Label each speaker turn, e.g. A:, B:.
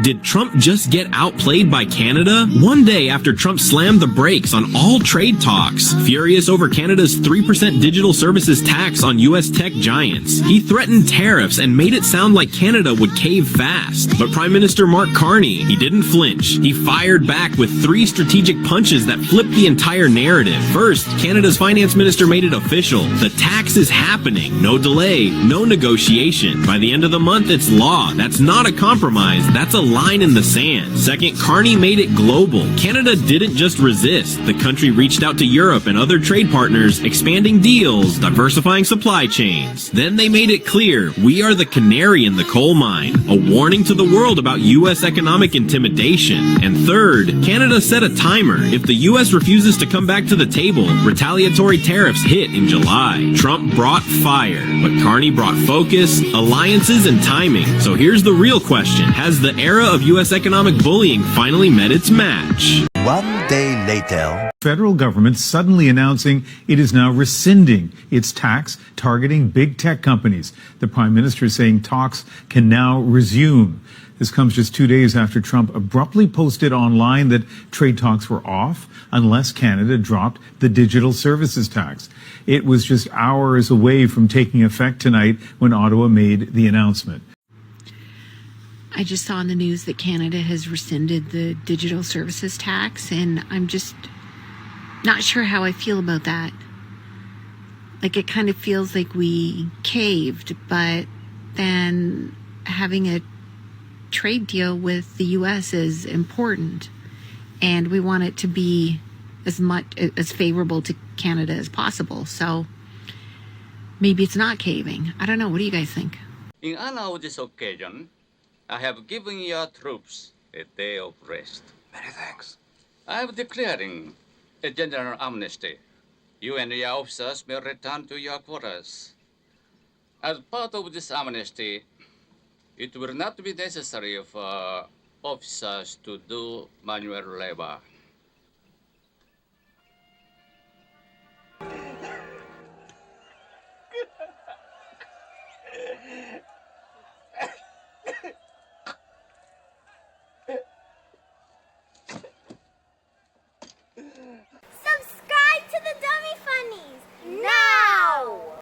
A: Did Trump just get outplayed by Canada? One day after Trump slammed the brakes on all trade talks, furious over Canada's 3% digital services tax on U.S. tech giants, he threatened tariffs and made it sound like Canada would cave fast. But Prime Minister Mark Carney, he didn't flinch. He fired back with 3 strategic punches that flipped the entire narrative. First, Canada's finance minister made it official. The tax is happening. No delay, no negotiation. By the end of the month, it's law. That's not a compromise. That's a line in the sand. Second, Carney made it global. Canada didn't just resist. The country reached out to Europe and other trade partners, expanding deals, diversifying supply chains. Then they made it clear, we are the canary in the coal mine, a warning to the world about U.S. economic intimidation. And third, Canada set a timer. If the U.S. refuses to come back to the table, retaliatory tariffs hit in July. Trump brought fire, but Carney brought focus, alliances, and timing. So here's the real question. Has the era of U.S. economic bullying finally met its match?
B: One day later,
C: federal government suddenly announcing it is now rescinding its tax targeting big tech companies. The prime minister saying talks can now resume. This comes just 2 days after Trump abruptly posted online that trade talks were off unless Canada dropped the digital services tax. It was just hours away from taking effect tonight when Ottawa made the announcement.
D: I just saw in the news that Canada has rescinded the digital services tax, and I'm just not sure how I feel about that. Like, it kind of feels like we caved, but then having a trade deal with the U.S. is important, and we want it to be as favorable to Canada as possible. So maybe it's not caving. I don't know. What do you guys think?
E: In honor of this occasion, I have given your troops a day of rest.
B: Many thanks.
E: I am declaring a general amnesty. You and your officers may return to your quarters. As part of this amnesty, it will not be necessary for officers to do manual labor.